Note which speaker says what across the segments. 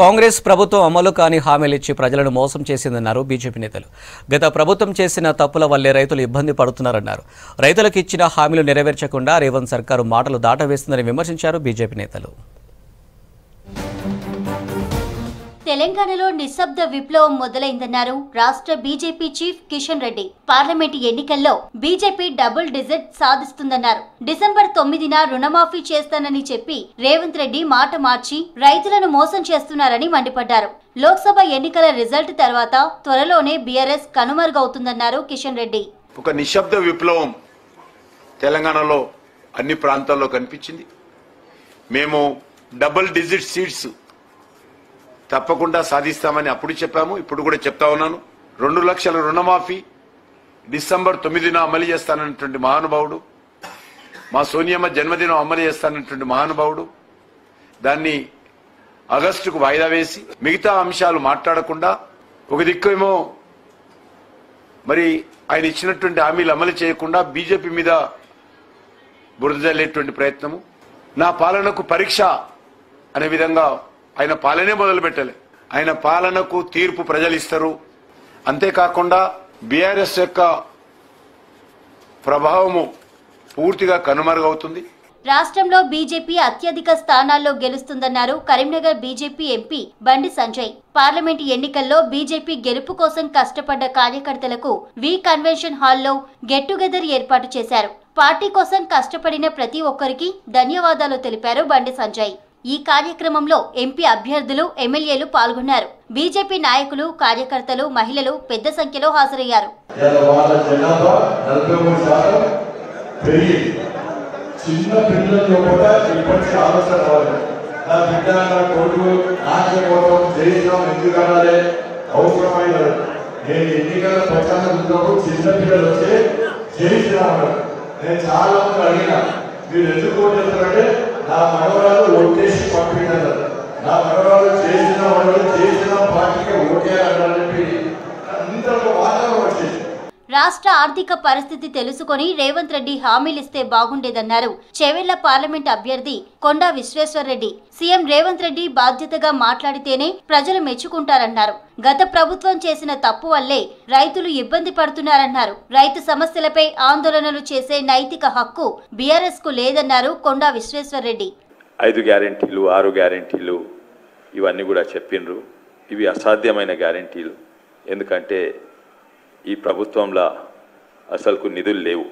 Speaker 1: కాంగ్రెస్ ప్రభుత్వం అమలు కాని హామీలిచ్చి ప్రజలను మోసం చేసిందన్నారు బీజేపీ నేతలు. గత ప్రభుత్వం చేసిన తప్పుల వల్లే రైతులు ఇబ్బంది పడుతున్నారన్నారు. రైతులకు ఇచ్చిన హామీలు నెరవేర్చకుండా రేవంత్ సర్కారు మాటలు దాటవేస్తుందని విమర్శించారు బీజేపీ నేతలు.
Speaker 2: తెలంగాణలో నిశ్శబ్ద విప్లవం మొదలైందన్నారు రాష్ట్ర BJP chief Kishan Reddy. Parliament ఎన్నికల్లో బీజేపీ డబుల్ డిజిట్ సాధిస్తుందన్నారు. డిసెంబర్ 9న రుణమాఫీ చేస్తానని చెప్పి రేవంత్ రెడ్డి మాట మార్చి రైతులను మోసం చేస్తున్నారని మండిపడ్డారు. లోక్సభ ఎన్నికల రిజల్ట్ తర్వాత త్వరలోనే బీఆర్ఎస్ కనుమరుగవుతుందన్నారు కిషన్ రెడ్డి.
Speaker 3: ఒక నిశ్శబ్ద విప్లవం తెలంగాణలో అన్ని ప్రాంతాల్లో కనిపించింది. మేము డబుల్ డిజిట్ సీట్స్ తప్పకుండా సాధిస్తామని అప్పుడు చెప్పాము, ఇప్పుడు కూడా చెప్తా ఉన్నాను. 2 లక్షల రుణమాఫీ డిసెంబర్ 9న అమలు చేస్తానన్నటువంటి మహానుభావుడు, మా సోనియమ్మ జన్మదినం అమలు చేస్తానన్నటువంటి మహానుభావుడు దాన్ని ఆగస్టుకు వాయిదా వేసి మిగతా అంశాలు మాట్లాడకుండా ఒక దిక్కేమో మరి ఆయన ఇచ్చినటువంటి హామీలు అమలు చేయకుండా బీజేపీ మీద బురద జల్లేటువంటి ప్రయత్నము, నా పాలనకు పరీక్ష అనే విధంగా ఆయన పాలనే మొదలు పెట్టలే. ఆయన పాలనకు తీర్పు ప్రజలు ఇస్తారు. అంతేకాకుండా బీఆర్ఎస్ యొక్క ప్రభావము పూర్తిగా కనుమరుగవుతుంది.
Speaker 2: రాష్ట్రంలో బీజేపీ అత్యధిక స్థానాల్లో గెలుస్తుందన్నారు Karimnagar BJP MP Bandi Sanjay. Parliament ఎన్నికల్లో బీజేపీ గెలుపు కోసం కష్టపడ్డ కార్యకర్తలకు వి కన్వెన్షన్ హాల్లో గెట్ టుగెదర్ ఏర్పాటు చేశారు. పార్టీ కోసం కష్టపడిన ప్రతి ఒక్కరికి ధన్యవాదాలు తెలిపారు బండి సంజయ్. ఈ కార్యక్రమంలో ఎంపీ అభ్యర్థులు, ఎమ్మెల్యేలు పాల్గొన్నారు. బీజేపీ నాయకులు, కార్యకర్తలు, మహిళలు పెద్ద సంఖ్యలో హాజరయ్యారు.
Speaker 4: నా మనవరాలు ఓటేసి పంపించారు, నా మనవరాలు చేసిన వాళ్ళు చేసిన పార్టీకి ఓటేయాలని చెప్పి అందరూ వాతావరణం వచ్చేసి
Speaker 2: రాష్ట్ర ఆర్థిక పరిస్థితి తెలుసుకొని రేవంత్ రెడ్డి హామీలిస్తే బాగుండేదన్నారు చెవెళ్ల పార్లమెంట్ అభ్యర్థి కొండా విశ్వేశ్వర్రెడ్డి. సీఎం రేవంత్ రెడ్డి బాధ్యతగా మాట్లాడితేనే ప్రజలు మెచ్చుకుంటారన్నారు. గత ప్రభుత్వం చేసిన తప్పు వల్లే రైతులు ఇబ్బంది పడుతున్నారన్నారు. రైతు సమస్యలపై ఆందోళనలు చేసే నైతిక హక్కు బీఆర్ఎస్ కు లేదన్నారు కొండా విశ్వేశ్వర్రెడ్డి.
Speaker 5: 5 గ్యారెంటీలు, 6 గ్యారెంటీలు ఇవన్నీ కూడా చెప్పిండ్రు. ఇవి అసాధ్యమైన గ్యారెంటీలు. ఎందుకంటే ఈ ప్రభుత్వంలో అసలుకు నిధులు లేవు.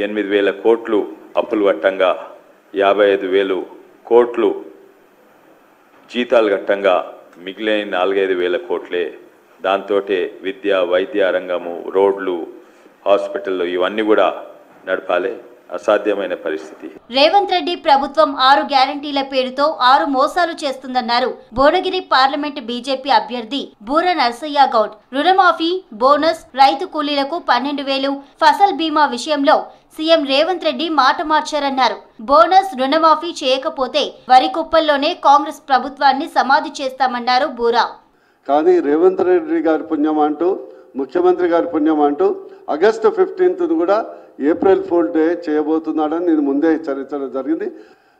Speaker 5: 8,000 కోట్లు అప్పులు వట్టంగా, 55,000 కోట్లు జీతాలు గట్టంగా మిగిలిన 4-5 కోట్లే. దాంతో విద్య, వైద్య రంగము, రోడ్లు, హాస్పిటళ్ళు ఇవన్నీ కూడా నడపాలి. అసాధ్యమైన పరిస్థితి.
Speaker 2: రేవంత్ రెడ్డి ప్రభుత్వం 6 గ్యారంటీల పేరుతో 6 మోసాలు చేస్తుందన్నారు భువనగిరి పార్లమెంట్ బీజేపీ అభ్యర్థి బూర నర్సయ్య గౌడ్. రుణమాఫీ, బోనస్, రైతు కూలీలకు 12,000, ఫసల్ బీమా విషయంలో సీఎం రేవంత్ రెడ్డి మాట మార్చారన్నారు. బోనస్, రుణమాఫీ చేయకపోతే వరి కుప్పల్లోనే కాంగ్రెస్ ప్రభుత్వాన్ని సమాధి చేస్తామన్నారు బూరా.
Speaker 6: కానీ రేవంత్ రెడ్డి గారి పుణ్యం అంటూ, ముఖ్యమంత్రి గారి పుణ్యం అంటూ ఆగస్టు 15th కూడా ఏప్రిల్ ఫూల్ డే చేయబోతున్నాడని నేను ముందే హెచ్చరించడం జరిగింది.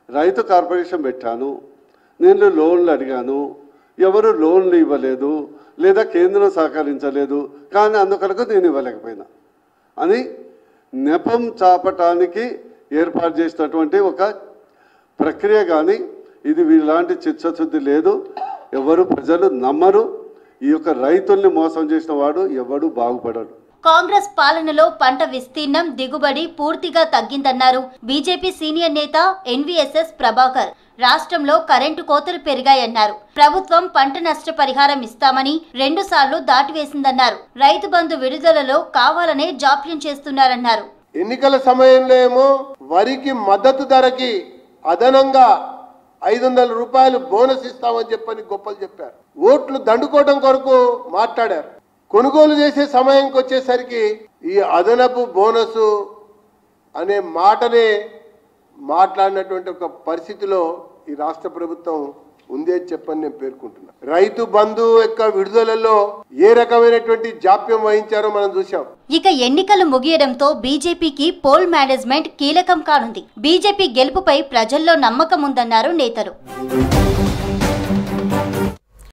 Speaker 6: రైతు కార్పొరేషన్ పెట్టాను, నేను లోన్లు అడిగాను, ఎవరు లోన్లు ఇవ్వలేదు, లేదా కేంద్రం సహకరించలేదు, కానీ అందుకొరకు నేను ఇవ్వలేకపోయినా అని నెపం చాపటానికి ఏర్పాటు చేసినటువంటి ఒక ప్రక్రియ. కానీ ఇది వీళ్ళలాంటి చిత్తశుద్ధి లేదు, ఎవరు ప్రజలు నమ్మరు. ఈ యొక్క రైతుల్ని మోసం చేసిన వాడు ఎవడు బాగుపడడు.
Speaker 2: కాంగ్రెస్ పాలనలో పంట విస్తీర్ణం, దిగుబడి పూర్తిగా తగ్గిందన్నారు బీజేపీ సీనియర్ నేత ఎన్వీఎస్ఎస్ ప్రభాకర్. రాష్ట్రంలో కరెంటు కోతలు పెరిగాయన్నారు. ప్రభుత్వం పంట నష్ట పరిహారం ఇస్తామని 2 సార్లు దాటివేసిందన్నారు. రైతు బంధు విడుదలలో కావాలనే జాప్యం చేస్తున్నారన్నారు.
Speaker 7: ఎన్నికల సమయంలో ఏమో వరికి మద్దతు ధరకి అదనంగా 500 రూపాయలు బోనస్ ఇస్తామని చెప్పని గొప్పలు చెప్పారు. ఓట్లు దండుకోవడం కొరకు మాట్లాడారు. కొనుగోలు చేసే సమయంకి వచ్చేసరికి ఈ అదనపు బోనసు అనే మాటనే మాట్లాడినటువంటి ఒక పరిస్థితిలో ఈ రాష్ట్ర ప్రభుత్వం ఉంది అని చెప్పని నేను పేర్కొంటున్నా. రైతు బంధు యొక్క విడుదలలో ఏ రకమైనటువంటి జాప్యం వహించారో మనం చూసాం.
Speaker 2: ఇక ఎన్నికలు ముగియడంతో బీజేపీకి పోల్ మేనేజ్మెంట్ కీలకం కానుంది. బీజేపీ గెలుపుపై ప్రజల్లో నమ్మకం ఉందన్నారు నేతలు.